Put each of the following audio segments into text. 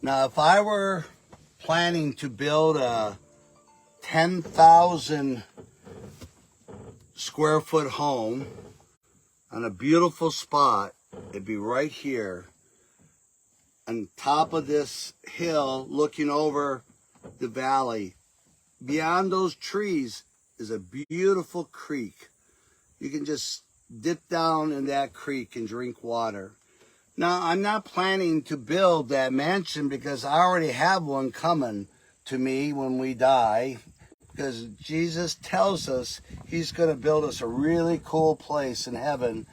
Now, if I were planning to build a 10,000 square foot home on a beautiful spot, it'd be right here on top of this hill looking over the valley. Beyond those trees is a beautiful creek. You can just dip down in that creek and drink water. Now, I'm not planning to build that mansion because I already have one coming to me when we die, because Jesus tells us he's going to build us a really cool place in heaven.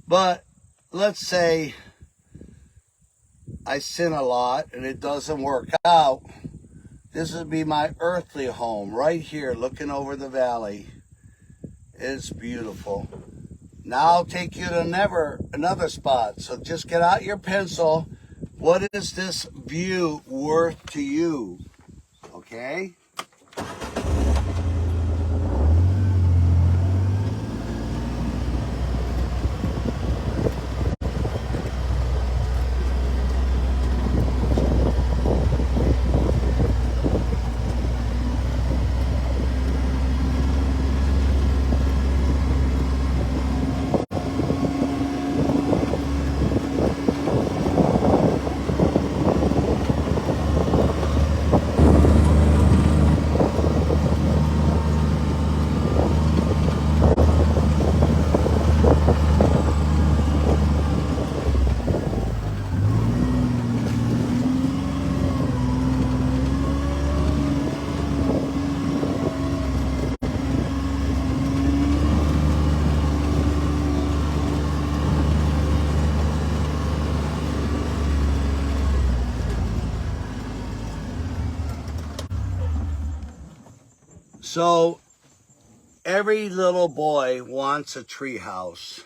But let's say I sin a lot and it doesn't work out. This would be my earthly home right here looking over the valley. It's beautiful. Now I'll take you to another spot. So just get out your pencil. What is this view worth to you? Okay? So every little boy wants a tree house.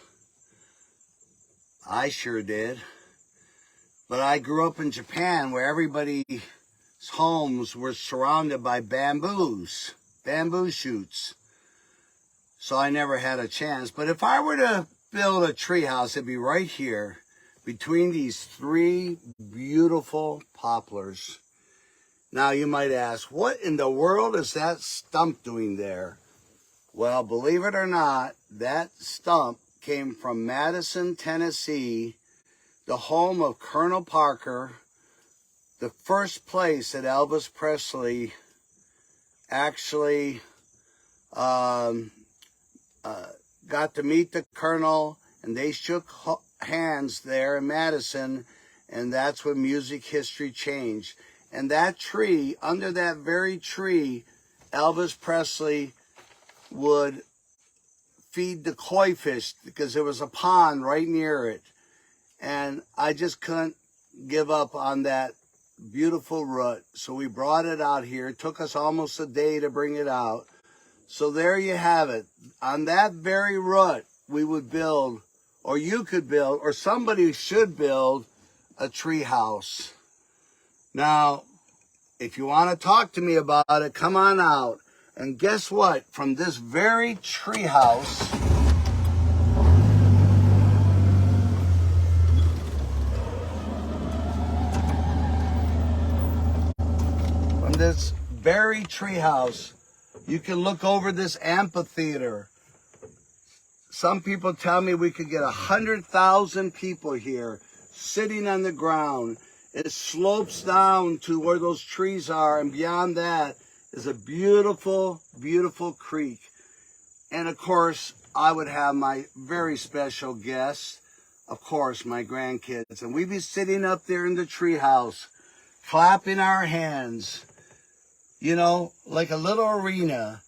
I sure did. But I grew up in Japan where everybody's homes were surrounded by bamboo shoots. So I never had a chance. But if I were to build a tree house, it'd be right here between these three beautiful poplars. Now you might ask, what in the world is that stump doing there? Well, believe it or not, that stump came from Madison, Tennessee, the home of Colonel Parker, the first place that Elvis Presley actually got to meet the Colonel, and they shook hands there in Madison, and that's when music history changed. And that tree, under that very tree, Elvis Presley would feed the koi fish because there was a pond right near it. And I just couldn't give up on that beautiful root. So we brought it out here. It took us almost a day to bring it out. So there you have it. On that very root, we would build, or you could build, or somebody should build a tree house. Now, if you want to talk to me about it, come on out. And guess what? From this very tree house, you can look over this amphitheater. Some people tell me we could get 100,000 people here sitting on the ground. It slopes down to where those trees are, and beyond that is a beautiful, beautiful creek. And of course, I would have my very special guests, of course, my grandkids, and we'd be sitting up there in the tree house, clapping our hands, you know, like a little arena,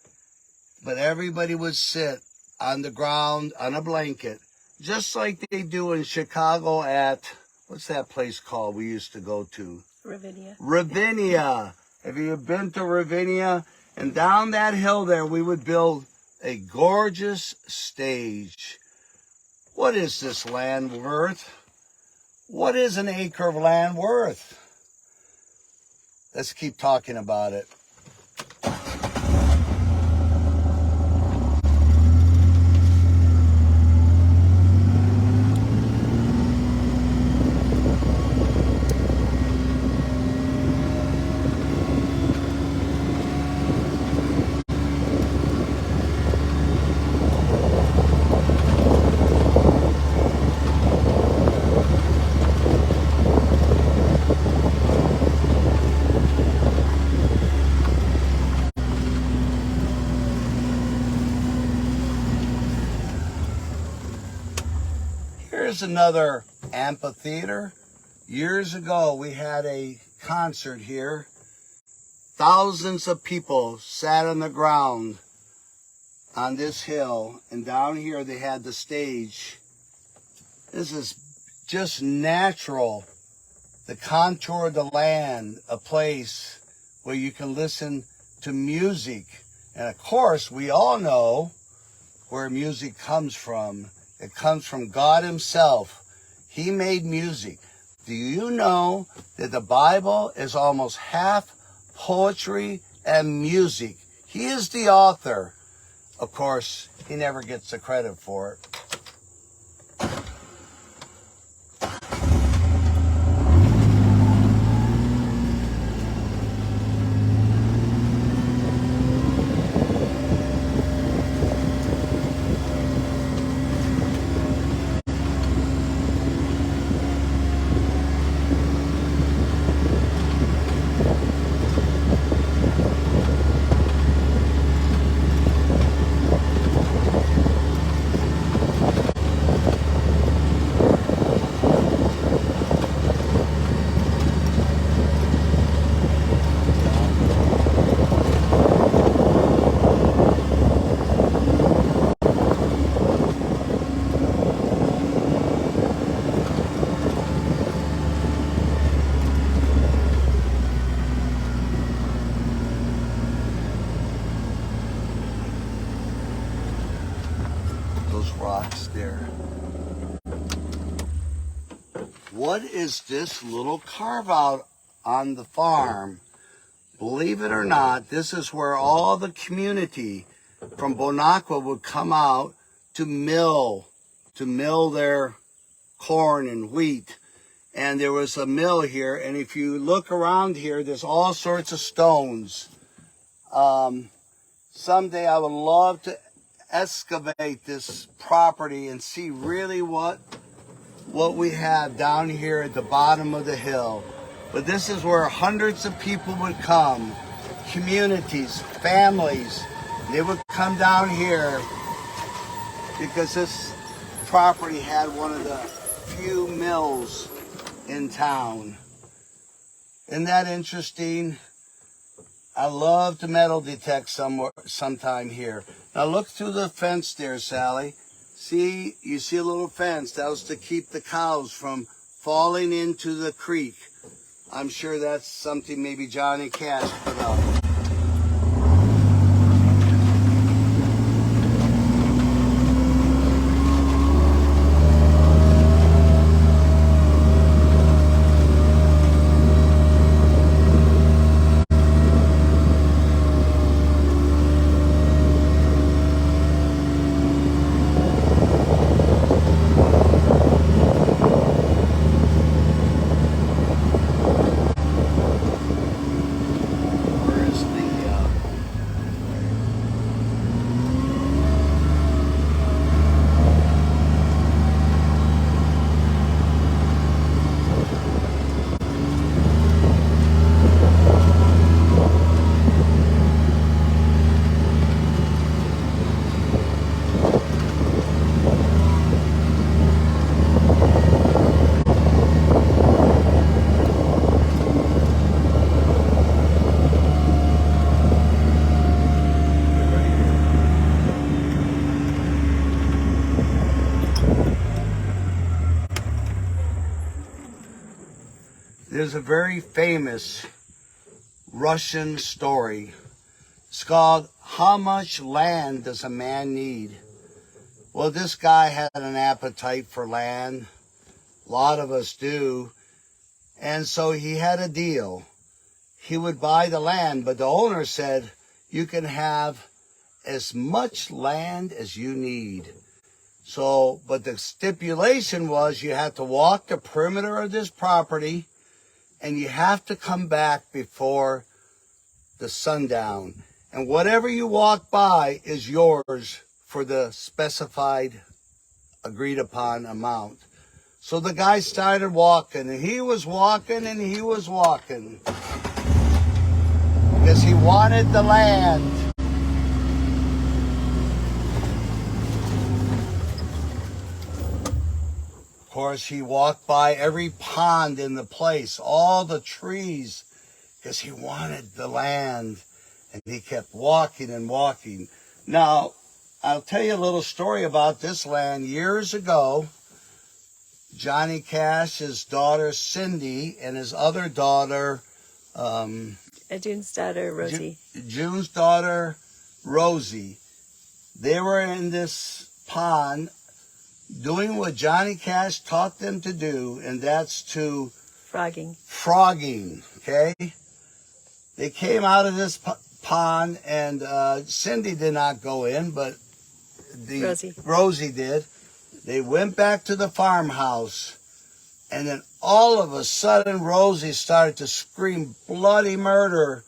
but everybody would sit on the ground on a blanket, just like they do in Chicago at, what's that place called we used to go to? Ravinia. Ravinia. Have you been to Ravinia? And down that hill there, we would build a gorgeous stage. What is this land worth? What is an acre of land worth? Let's keep talking about it. Here's another amphitheater. Years ago, we had a concert here. Thousands of people sat on the ground on this hill, and down here they had the stage. This is just natural, the contour of the land, a place where you can listen to music. And of course, we all know where music comes from. It comes from God himself. He made music. Do you know that the Bible is almost half poetry and music? He is the author. Of course, he never gets the credit for it. Rocks there. What is this little carve out on the farm? Believe it or not, this is where all the community from Bonacqua would come out to mill their corn and wheat. And there was a mill here, and if you look around here, there's all sorts of stones. Someday I would love to excavate this property and see really what we have down here at the bottom of the hill. But this is where hundreds of people would come, communities, families. They would come down here because this property had one of the few mills in town. Isn't that interesting? I love to metal detect sometime here. Now look through the fence there, Sally. See, you see a little fence. That was to keep the cows from falling into the creek. I'm sure that's something maybe Johnny Cash put up. There's a very famous Russian story. It's called, How Much Land Does a Man Need? Well, this guy had an appetite for land. A lot of us do. And so he had a deal. He would buy the land, but the owner said, you can have as much land as you need. So, but the stipulation was you have to walk the perimeter of this property and you have to come back before the sundown. And whatever you walk by is yours for the specified, agreed upon amount. So the guy started walking, and he was walking, and he was walking. Because he wanted the land. course, he walked by every pond in the place, all the trees, because he wanted the land. And he kept walking and walking. Now, I'll tell you a little story about this land. Years ago, Johnny Cash's daughter, Cindy, and his other daughter, June's daughter, Rosie. June's daughter, Rosie. They were in this pond doing what Johnny Cash taught them to do, and that's to... Frogging, okay? They came out of this pond, and Cindy did not go in, but Rosie did. They went back to the farmhouse, and then all of a sudden, Rosie started to scream bloody murder.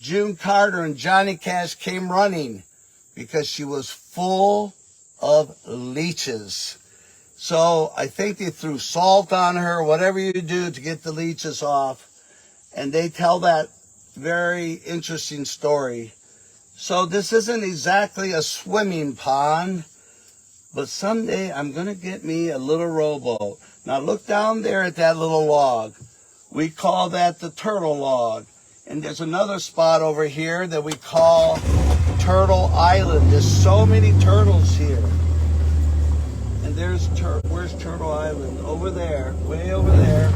June Carter and Johnny Cash came running because she was full of leeches. So I think they threw salt on her, whatever you do to get the leeches off. And they tell that very interesting story. So this isn't exactly a swimming pond, but someday I'm going to get me a little rowboat. Now look down there at that little log. We call that the turtle log. And there's another spot over here that we call Turtle Island. There's so many turtles here. And where's Turtle Island? Over there, way over there.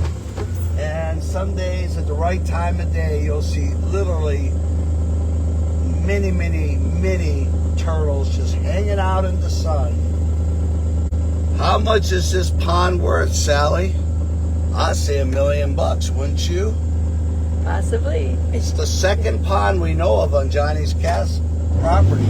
And some days at the right time of day, you'll see literally many, many, many turtles just hanging out in the sun. How much is this pond worth, Sally? I'd say $1 million, wouldn't you? Possibly. It's the second pond we know of on Johnny's Cash property.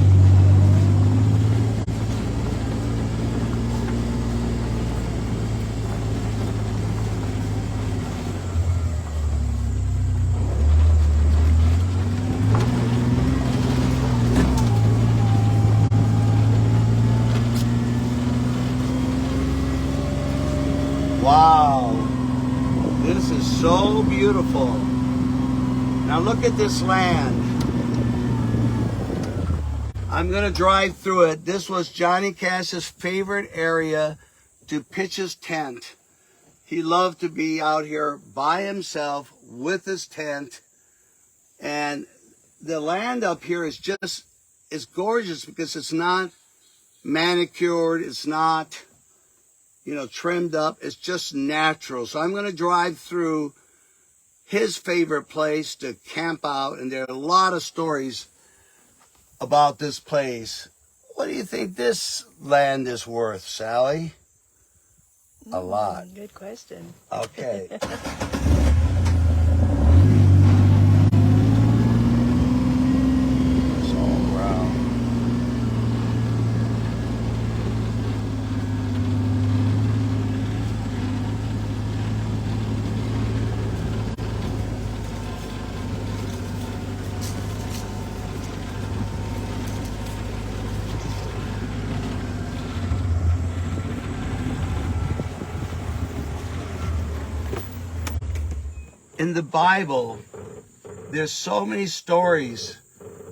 Wow, this is so beautiful. Now look at this land. I'm gonna drive through it. This was Johnny Cash's favorite area to pitch his tent. He loved to be out here by himself with his tent. And the land up here is gorgeous because it's not manicured, it's not, trimmed up. It's just natural. So I'm going to drive through his favorite place to camp out. And there are a lot of stories about this place. What do you think this land is worth, Sally? A lot. Good question. Okay. It's all around. In the Bible, there's so many stories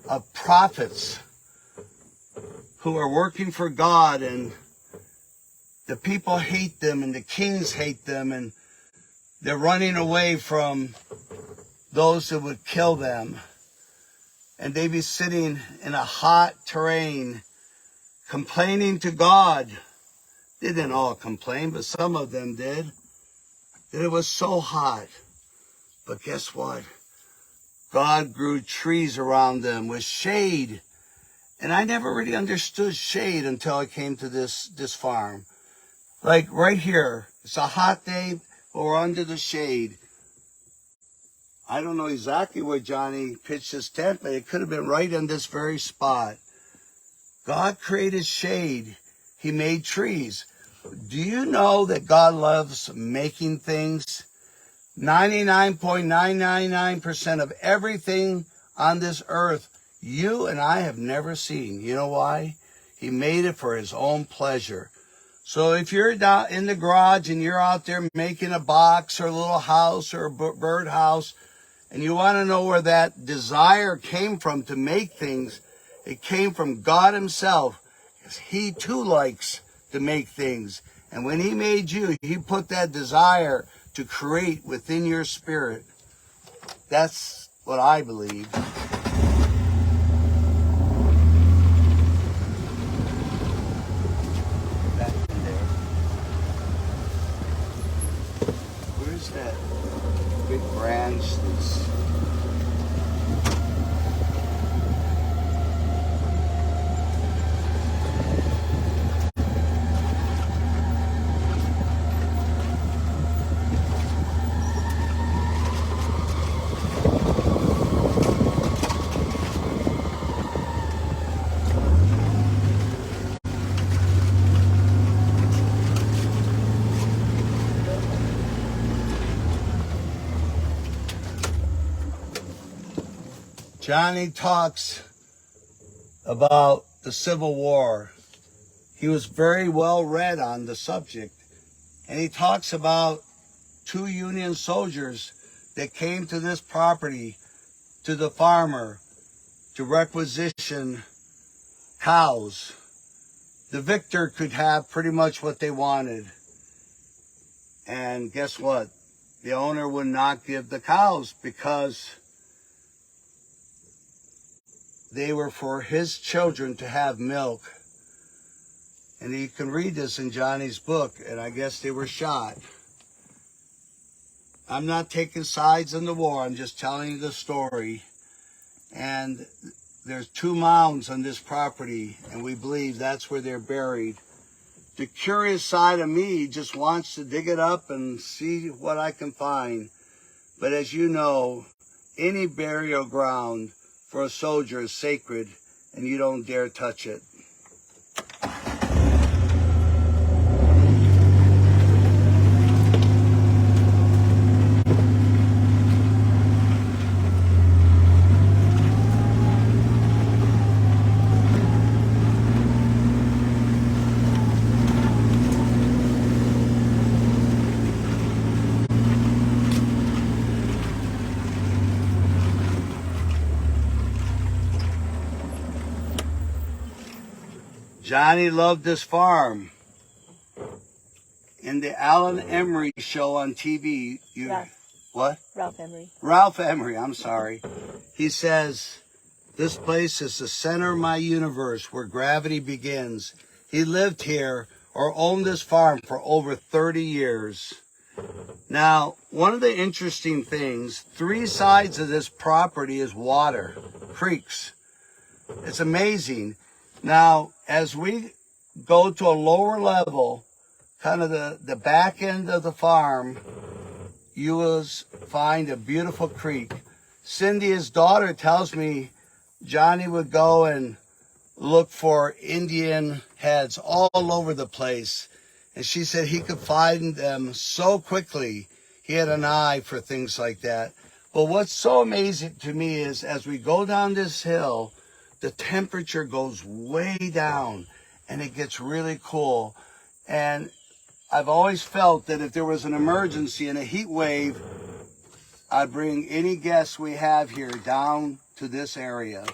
of prophets who are working for God, and the people hate them and the kings hate them, and they're running away from those that would kill them. And they be sitting in a hot terrain complaining to God. They didn't all complain, but some of them did. That it was so hot. But guess what? God grew trees around them with shade. And I never really understood shade until I came to this farm. Like right here, it's a hot day, but we're under the shade. I don't know exactly where Johnny pitched his tent, but it could have been right in this very spot. God created shade. He made trees. Do you know that God loves making things? 99.999% of everything on this earth, you and I have never seen. You know why? He made it for his own pleasure. So if you're down in the garage and you're out there making a box or a little house or a bird house, and you want to know where that desire came from to make things, it came from God himself. Because he too likes to make things. And when he made you, he put that desire to create within your spirit. That's what I believe. Back in there. Where's that big branch that's... Johnny talks about the Civil War. He was very well read on the subject. And he talks about 2 Union soldiers that came to this property, to the farmer, to requisition cows. The victor could have pretty much what they wanted. And guess what? The owner would not give the cows because they were for his children to have milk. And you can read this in Johnny's book, and I guess they were shot. I'm not taking sides in the war, I'm just telling you the story. And there's 2 mounds on this property, and we believe that's where they're buried. The curious side of me just wants to dig it up and see what I can find. But as you know, any burial ground for a soldier is sacred, and you don't dare touch it. Johnny loved this farm. In the Alan Emery show on TV, what? Ralph Emery. Ralph Emery, I'm sorry. He says, this place is the center of my universe where gravity begins. He lived here or owned this farm for over 30 years. Now, one of the interesting things, 3 sides of this property is water, creeks. It's amazing. Now, as we go to a lower level, kind of the back end of the farm, you will find a beautiful creek. Cindy, his daughter, tells me Johnny would go and look for Indian heads all over the place. And she said he could find them so quickly. He had an eye for things like that. But what's so amazing to me is as we go down this hill, the temperature goes way down and it gets really cool. And I've always felt that if there was an emergency and a heat wave, I'd bring any guests we have here down to this area.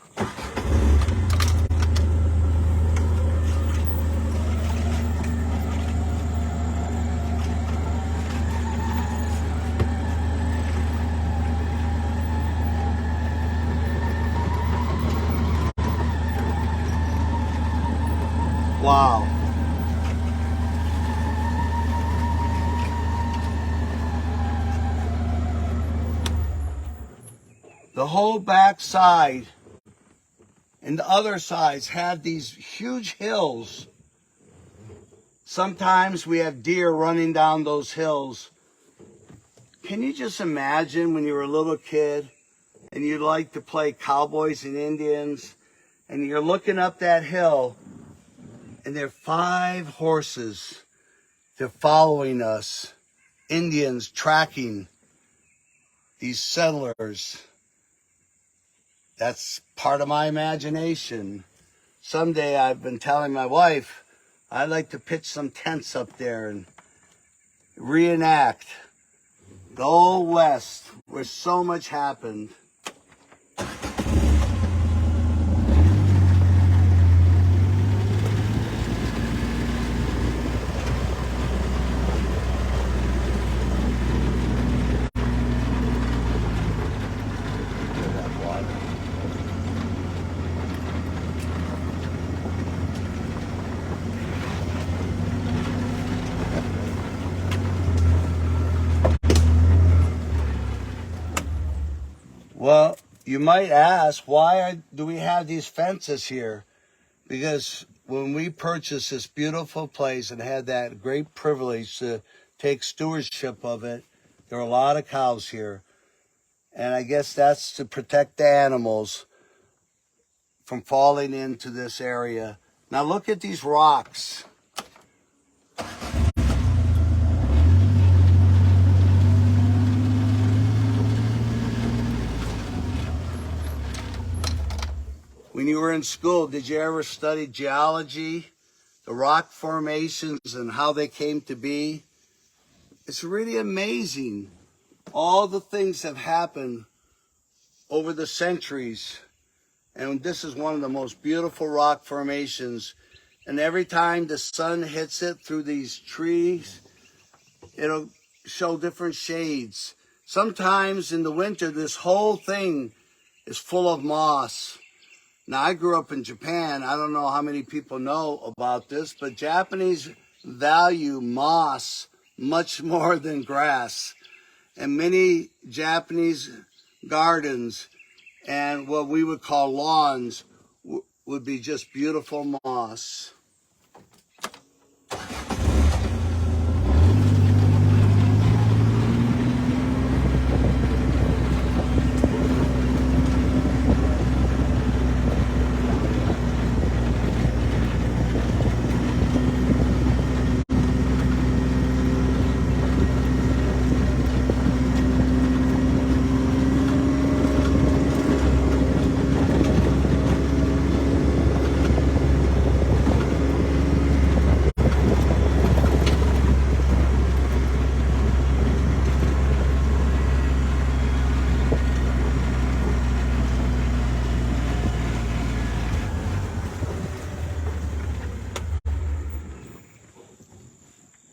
Wow. The whole back side and the other sides had these huge hills. Sometimes we have deer running down those hills. Can you just imagine when you were a little kid and you liked to play cowboys and Indians and you're looking up that hill and there are 5 horses. They're following us. Indians tracking these settlers. That's part of my imagination. Someday, I've been telling my wife, I'd like to pitch some tents up there and reenact the old West where so much happened. you might ask, why do we have these fences here? Because when we purchased this beautiful place and had that great privilege to take stewardship of it, there are a lot of cows here. And I guess that's to protect the animals from falling into this area. Now look at these rocks. When you were in school, did you ever study geology, the rock formations and how they came to be? It's really amazing. All the things have happened over the centuries. And this is one of the most beautiful rock formations. And every time the sun hits it through these trees, it'll show different shades. Sometimes in the winter, this whole thing is full of moss. Now, I grew up in Japan. I don't know how many people know about this, but Japanese value moss much more than grass. And many Japanese gardens and what we would call lawns would be just beautiful moss.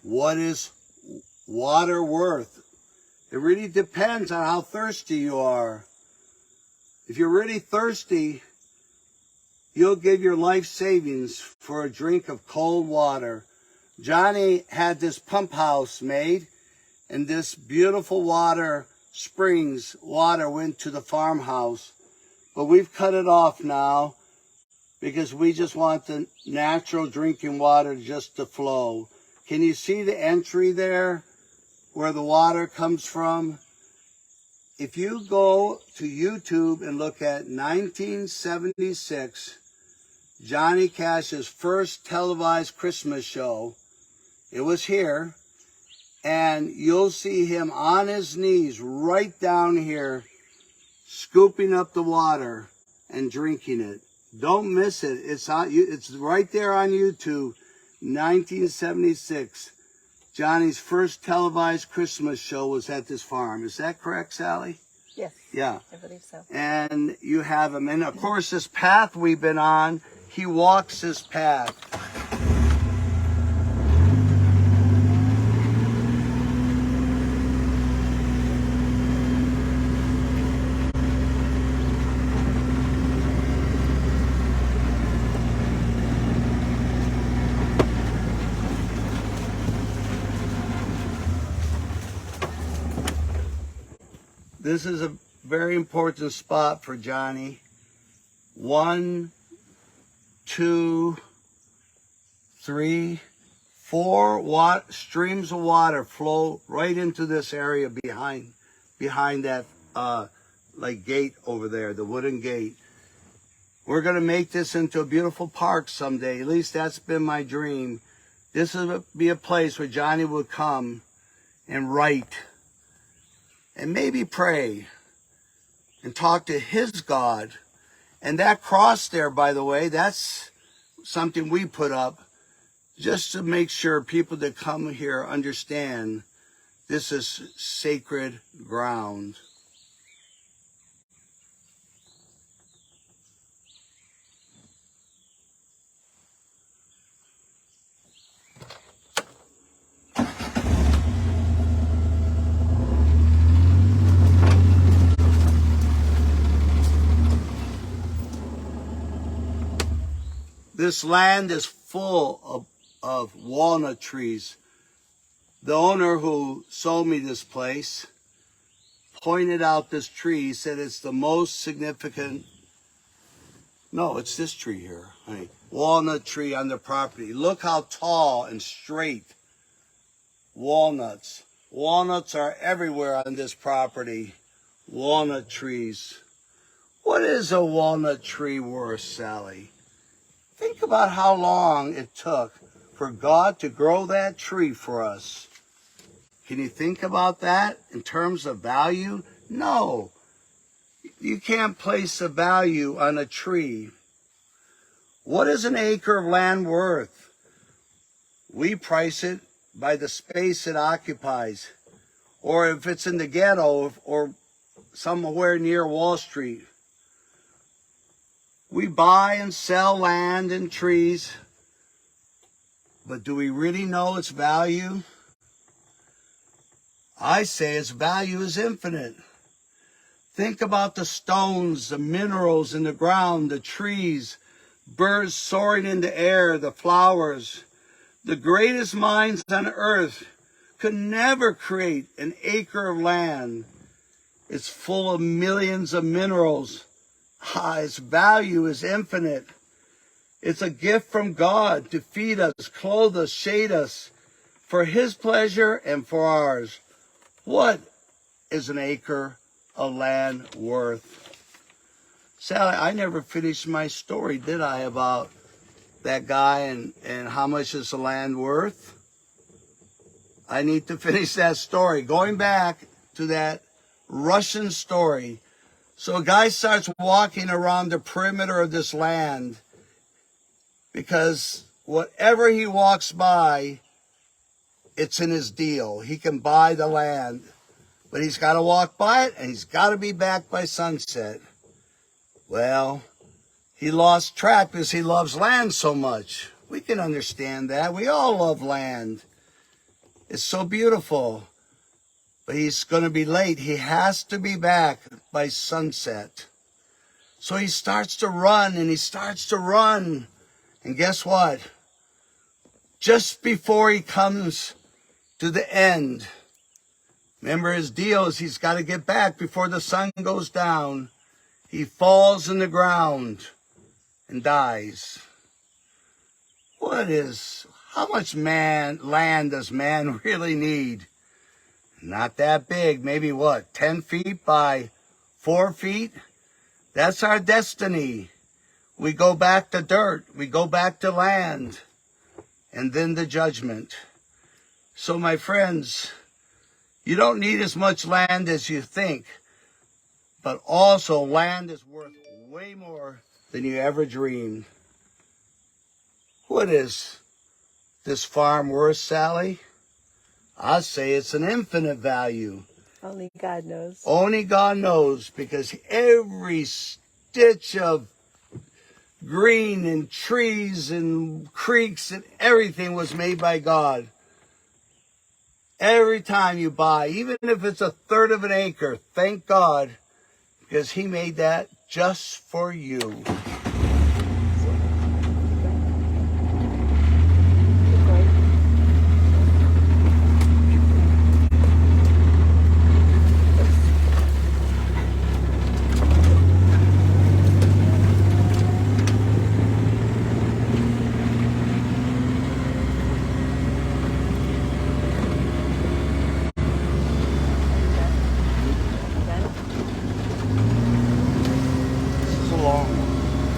What is water worth? It really depends on how thirsty you are. If you're really thirsty, you'll give your life savings for a drink of cold water. Johnny had this pump house made, and this beautiful water springs water went to the farmhouse. But we've cut it off now because we just want the natural drinking water just to flow. Can you see the entry there where the water comes from? If you go to YouTube and look at 1976, Johnny Cash's first televised Christmas show, it was here, and you'll see him on his knees right down here, scooping up the water and drinking it. Don't miss it. It's right there on YouTube. 1976, Johnny's first televised Christmas show was at this farm. Is that correct, Sally? Yes. Yeah. I believe so. And you have him. And of course, this path we've been on, he walks this path. This is a very important spot for Johnny. 1, 2, 3, 4 streams of water flow right into this area behind that like gate over there, the wooden gate. We're gonna make this into a beautiful park someday. At least that's been my dream. This will be a place where Johnny would come and write and maybe pray and talk to his God. And that cross there, by the way, that's something we put up just to make sure people that come here understand this is sacred ground. This land is full of walnut trees. The owner who sold me this place pointed out this tree. He said it's the most significant. No, it's this tree here, honey. Walnut tree on the property. Look how tall and straight. Walnuts. Walnuts are everywhere on this property. Walnut trees. What is a walnut tree worth, Sally? Think about how long it took for God to grow that tree for us. Can you think about that in terms of value? No. You can't place a value on a tree. What is an acre of land worth? We price it by the space it occupies, or if it's in the ghetto or somewhere near Wall Street. We buy and sell land and trees, but do we really know its value? I say its value is infinite. Think about the stones, the minerals in the ground, the trees, birds soaring in the air, the flowers. The greatest minds on earth could never create an acre of land. It's full of millions of minerals. Its value is infinite. It's a gift from God to feed us, clothe us, shade us for His pleasure and for ours. What is an acre of land worth? Sally, I never finished my story, did I, about that guy and how much is the land worth? I need to finish that story. Going back to that Russian story. So a guy starts walking around the perimeter of this land because whatever he walks by, it's in his deal. He can buy the land, but he's got to walk by it and he's got to be back by sunset. Well, he lost track because he loves land so much. We can understand that. We all love land. It's so beautiful. But he's going to be late. He has to be back by sunset. So he starts to run and he starts to run. And guess what? Just before he comes to the end, remember his deal is he's got to get back before the sun goes down. He falls in the ground and dies. How much land does man really need? Not that big, maybe 10 feet by 4 feet? That's our destiny. We go back to dirt, we go back to land, and then the judgment. So my friends, you don't need as much land as you think, but also land is worth way more than you ever dreamed. What is this farm worth, Sally? I say it's an infinite value. Only God knows. Only God knows, because every stitch of green and trees and creeks and everything was made by God. Every time you buy, even if it's 1/3 of an acre, thank God, because He made that just for you. This is a long one.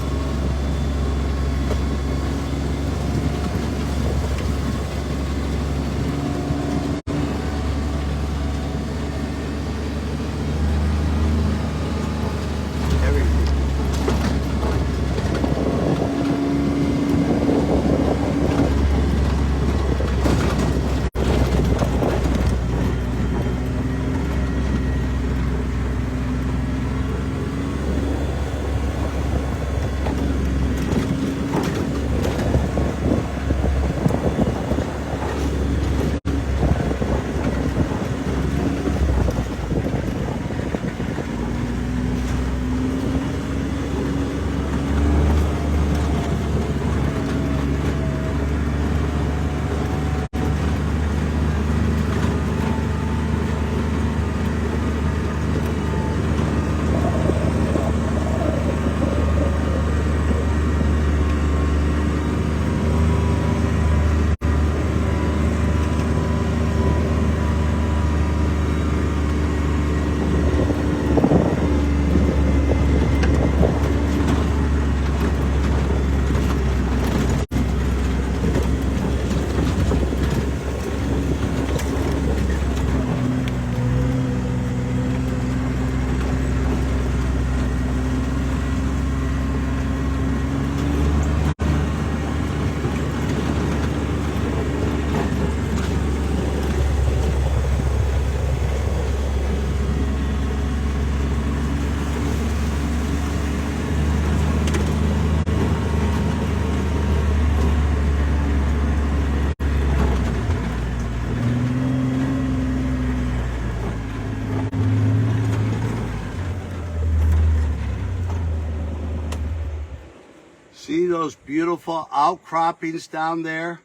See those beautiful outcroppings down there?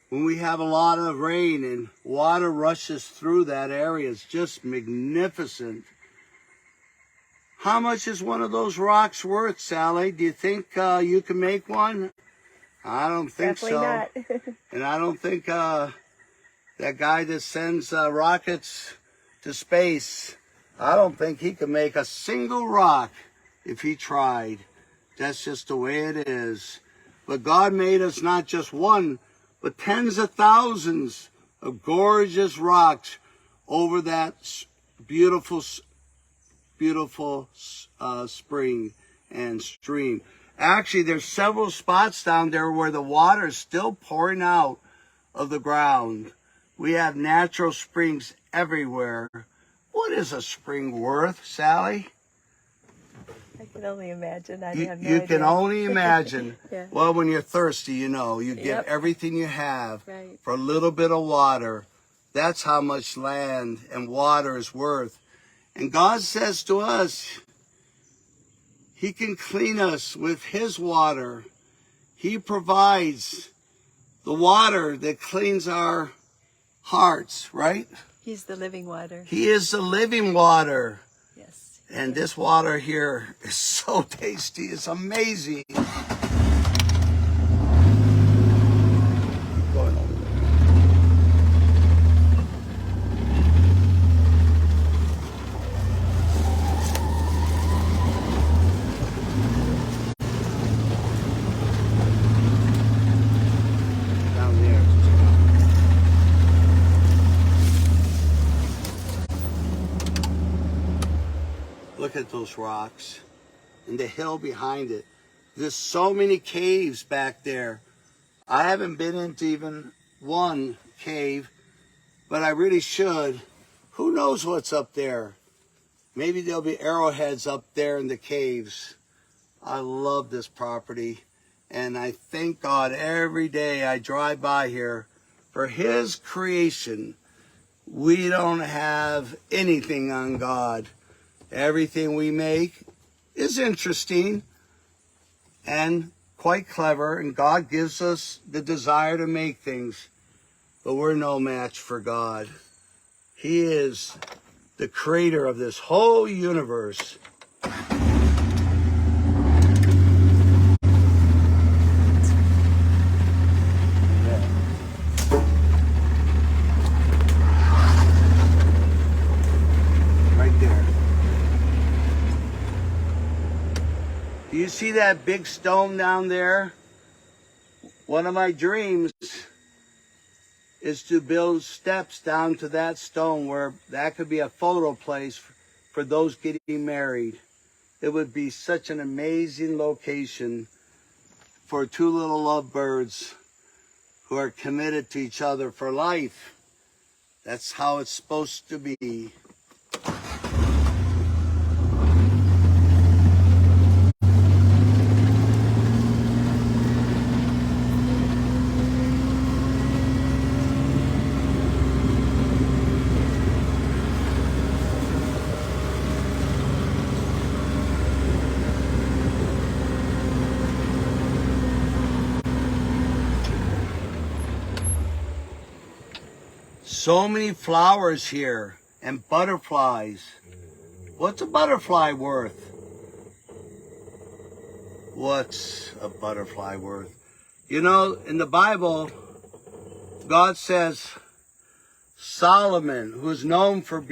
When we have a lot of rain and water rushes through that area, it's just magnificent. How much is one of those rocks worth, Sally? Do you think you can make one? I don't think Definitely so. not. And I don't think that guy that sends rockets to space, I don't think he could make a single rock if he tried. That's just the way it is. But God made us not just one, but tens of thousands of gorgeous rocks over that beautiful spring and stream. Actually, there's several spots down there where the water is still pouring out of the ground. We have natural springs everywhere. What is a spring worth, Sally? I can only imagine. I have no You idea. can only imagine. Yeah. Well, when you're thirsty, you know, you give Yep. everything you have Right. for a little bit of water. That's how much land and water is worth. And God says to us, He can clean us with His water. He provides the water that cleans our hearts, right? He's the living water. He is the living water. Yes. And this water here is so tasty. It's amazing. Keep going over there. Down there. Look at those rocks and the hill behind it. There's so many caves back there. I haven't been into even one cave, but I really should. Who knows what's up there? Maybe there'll be arrowheads up there in the caves. I love this property, and I thank God every day I drive by here for His creation. We don't have anything on God. Everything we make is interesting and quite clever, and God gives us the desire to make things, but we're no match for God. He is the creator of this whole universe. Right there. Do you see that big stone down there? One of my dreams is to build steps down to that stone where that could be a photo place for those getting married. It would be such an amazing location for two little lovebirds who are committed to each other for life. That's how it's supposed to be. So many flowers here and butterflies. What's a butterfly worth? What's a butterfly worth? You know, in the Bible, God says Solomon, who is known for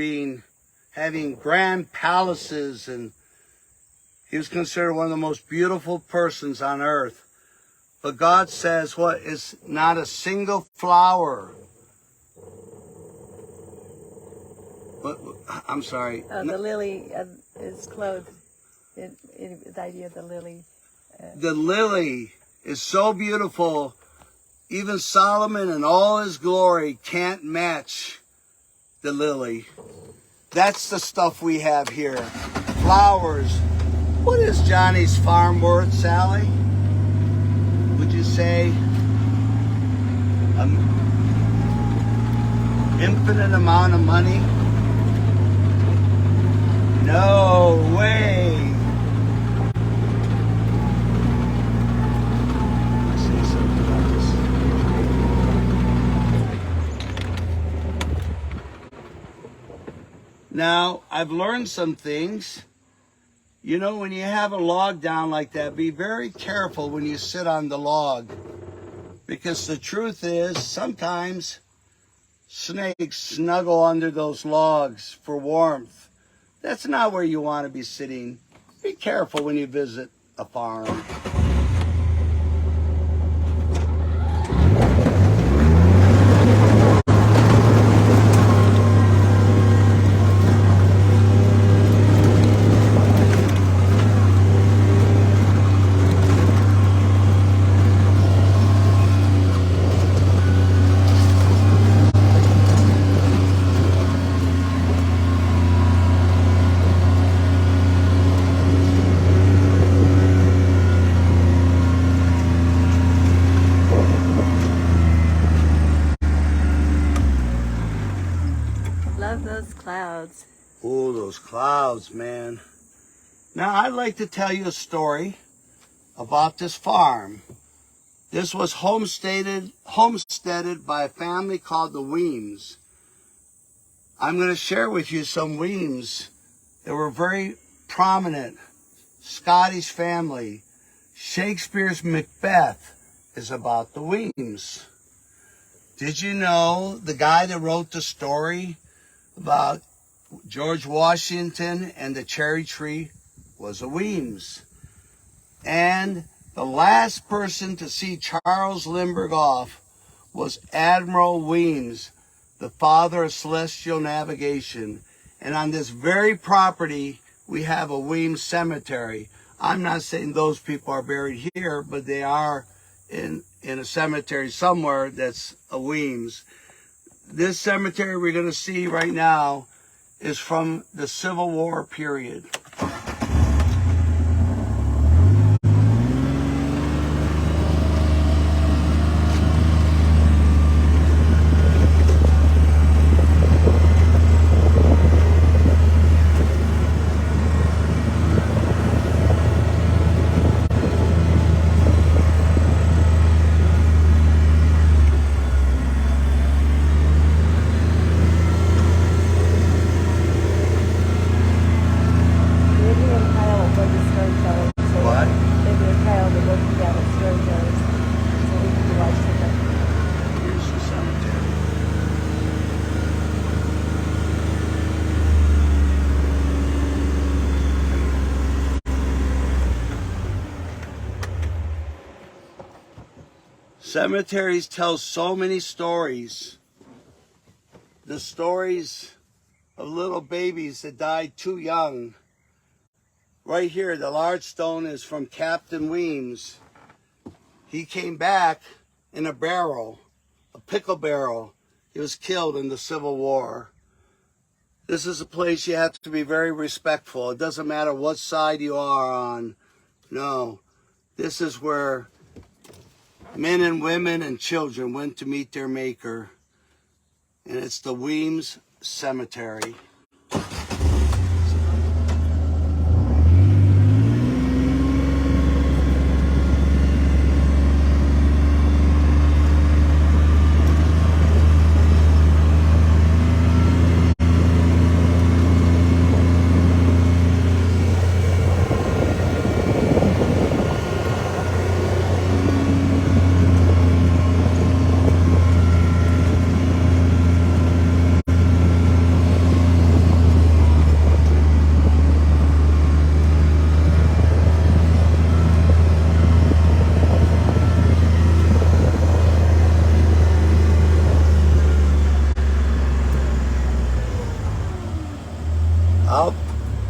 having grand palaces, and he was considered one of the most beautiful persons on earth. But God says, what is not a single flower? I'm sorry. The lily is clothed. The idea of the lily. The lily is so beautiful. Even Solomon in all his glory can't match the lily. That's the stuff we have here. Flowers. What is Johnny's farm worth, Sally? Would you say an infinite amount of money? No way. Now, I've learned some things. You know, when you have a log down like that, be very careful when you sit on the log. Because the truth is, sometimes snakes snuggle under those logs for warmth. That's not where you want to be sitting. Be careful when you visit a farm. Love those clouds. Oh, those clouds, man. Now, I'd like to tell you a story about this farm. This was homesteaded by a family called the Weems. I'm going to share with you some Weems that were very prominent. Scottish family. Shakespeare's Macbeth is about the Weems. Did you know the guy that wrote the story about George Washington and the cherry tree was a Weems? And the last person to see Charles Lindbergh off was Admiral Weems, the father of celestial navigation. And on this very property, we have a Weems cemetery. I'm not saying those people are buried here, but they are in a cemetery somewhere that's a Weems. This cemetery we're going to see right now is from the Civil War period. Cemeteries tell so many stories. The stories of little babies that died too young. Right here, the large stone is from Captain Weems. He came back in a barrel, a pickle barrel. He was killed in the Civil War. This is a place you have to be very respectful. It doesn't matter what side you are on. No, this is where men and women and children went to meet their maker. And it's the Weems Cemetery.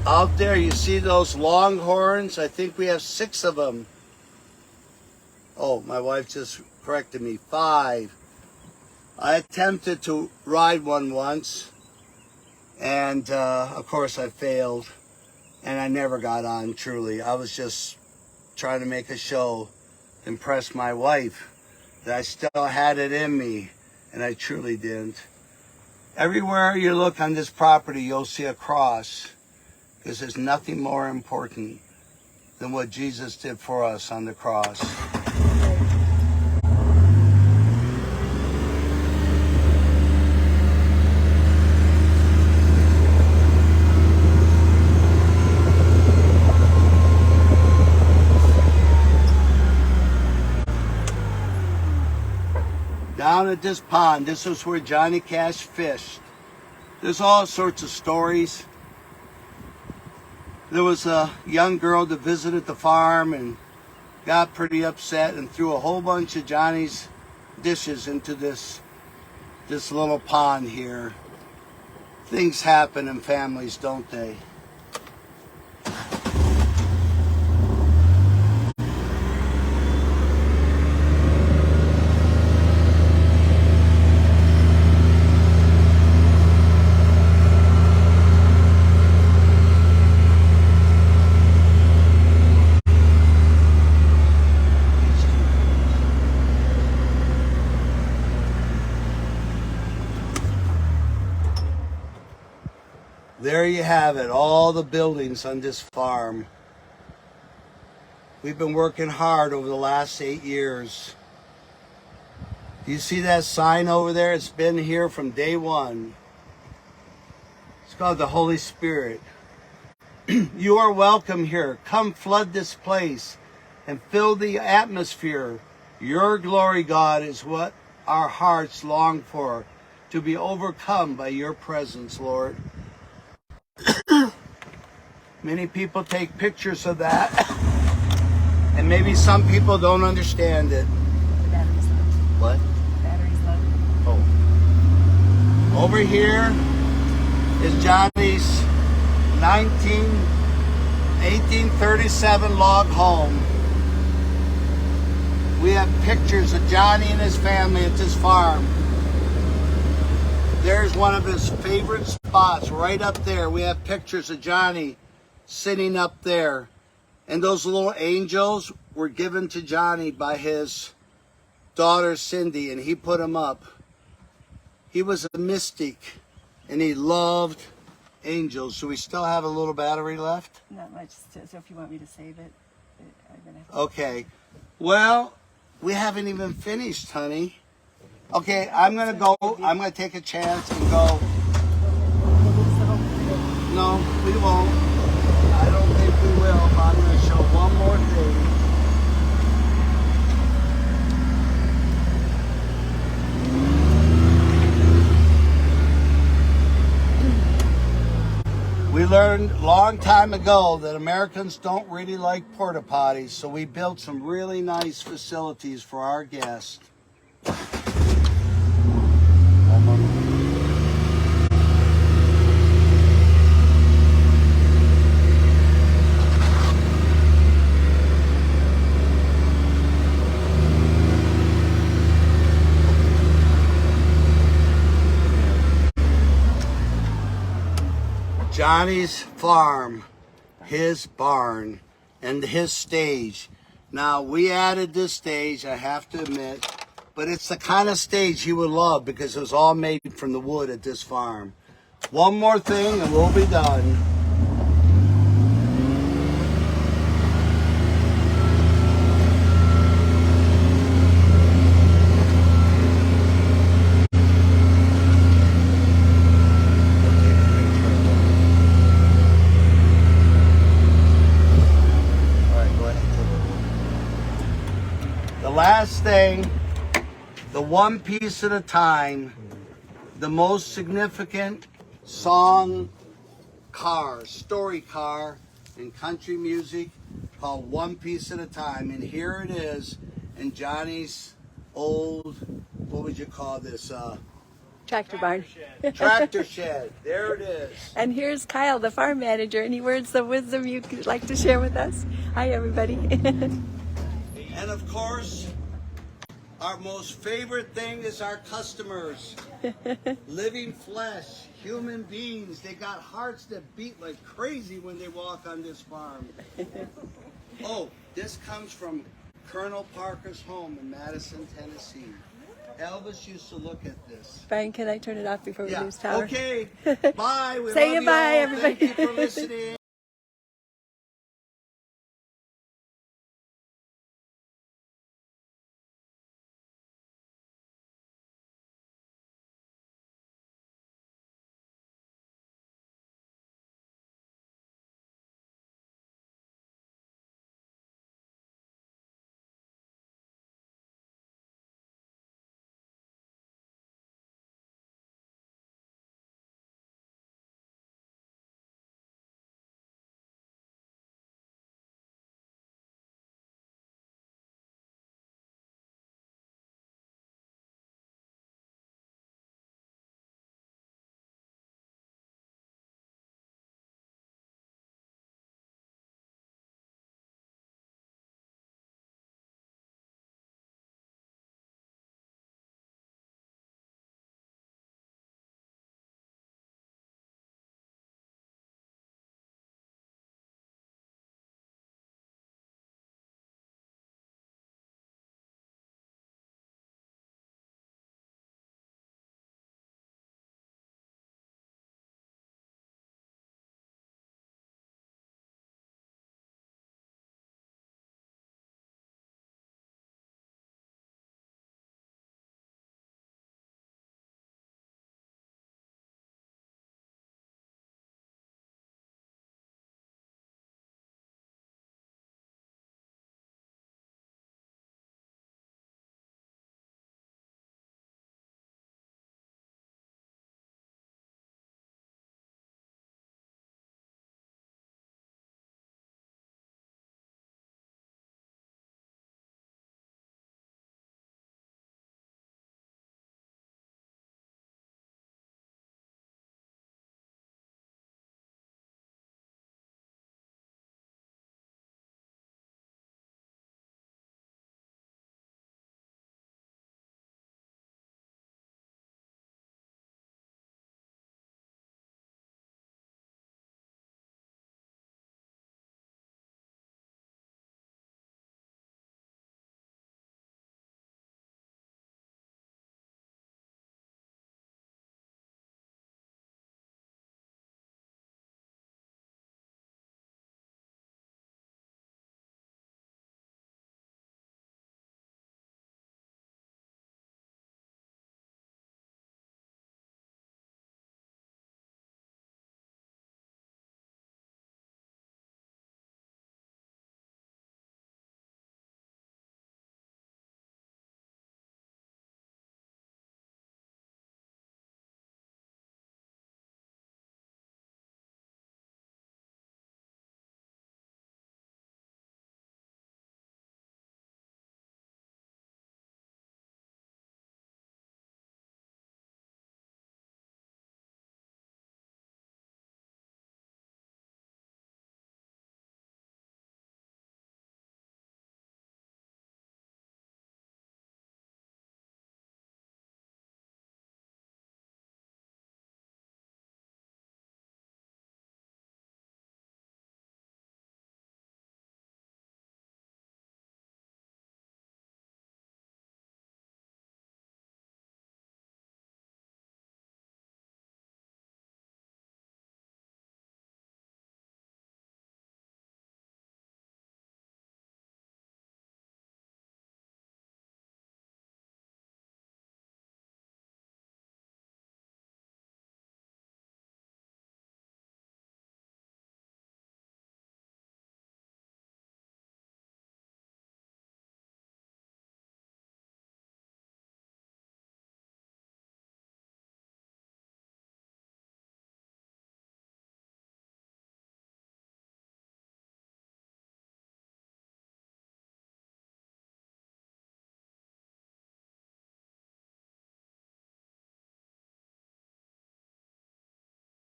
Out there, you see those longhorns? I think we have 6 of them. Oh, my wife just corrected me. 5. I attempted to ride one once, and of course I failed, and I never got on, truly. I was just trying to make a show, impress my wife, that I still had it in me, and I truly didn't. Everywhere you look on this property, you'll see a cross. Because there's nothing more important than what Jesus did for us on the cross. down at this pond. This is where Johnny Cash fished. There's all sorts of stories. There was a young girl that visited the farm and got pretty upset and threw a whole bunch of Johnny's dishes into this little pond here. Things happen in families, don't they? There you have it, all the buildings on this farm. We've been working hard over the last 8 years. Do you see that sign over there? It's been here from day one. It's called the Holy Spirit. You are welcome here. Come flood this place and fill the atmosphere. Your glory, God, is what our hearts long for, to be overcome by your presence, Lord. Many people take pictures of that, and maybe some people don't understand it. The battery's low. What? Battery's low. Oh. Over here is Johnny's 1837 log home. We have pictures of Johnny and his family at this farm. There's one of his favorite spots right up there. We have pictures of Johnny sitting up there. And those little angels were given to Johnny by his daughter Cindy, and he put them up. He was a mystic, and he loved angels. So we still have a little battery left? Not much, so if you want me to save it, I'm going to... Okay. Well, we haven't even finished, honey. Okay, I'm going to go. I'm going to take a chance and go. No, we won't. I don't think we will, but I'm going to show one more thing. We learned a long time ago that Americans don't really like porta potties, so we built some really nice facilities for our guests. Johnny's farm, his barn, and his stage. Now, we added this stage, I have to admit, but it's the kind of stage he would love because it was all made from the wood at this farm. One more thing and we'll be done. Last thing, the one piece at a time, the most significant song car, story car in country music called One Piece at a Time. And here it is in Johnny's old, what would you call this? Tractor barn. Tractor shed. There it is. And here's Kyle, the farm manager. Any words of wisdom you'd like to share with us? Hi, everybody. And of course, our most favorite thing is our customers. Living flesh, human beings. They got hearts that beat like crazy when they walk on this farm. Oh, this comes from Colonel Parker's home in Madison, Tennessee. Elvis used to look at this. Brian, can I turn it off before we lose power? Okay. Bye. We Say love goodbye, you all. everybody. Thank you for listening.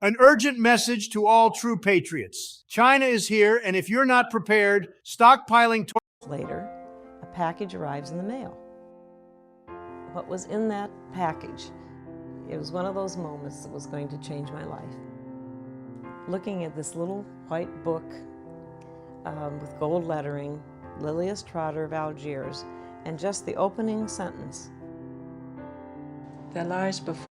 An urgent message to all true patriots. China is here, and if you're not prepared, stockpiling Later, a package arrives in the mail. What was in that package? It was one of those moments that was going to change my life. Looking at this little white book with gold lettering, Lilias Trotter of Algiers, and just the opening sentence. Their lives before